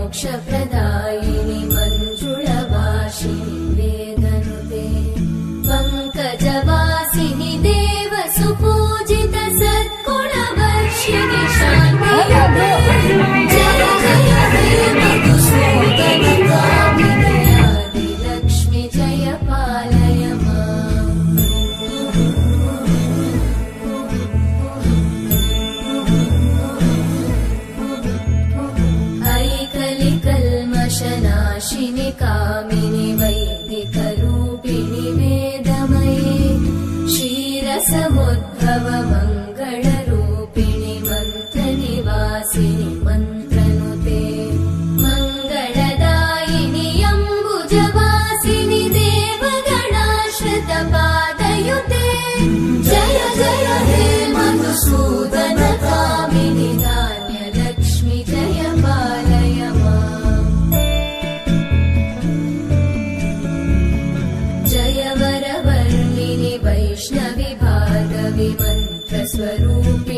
मोक्षप्रदायिनि मञ्जुळवासिनि वेदनुते पङ्कजवासिनि देवसुपूजित सद्गुणवर्षिणि शान्तियुते जय जय हे मधुसूदनकामिनि आदिलक्ष्मि जय पालय माम् ऐकलिकल्मषनाशिनि कामिनि वैदिकरूपिणि वेदमये क्षीरसमुद्भव मङ्गलरूपिणि मन्त्रनिवासिनि मन्त्रनुते मङ्गलदायिनि अम्बुजवासिनि देवगणाश्रितपादयुते जय जय हे मधुसूदनकामिनि धान्यलक्ष्मि जय पालय माम् जय वरवर्णिनि वैष्णवि भार्गवि मन्त्रस्वरूपिणि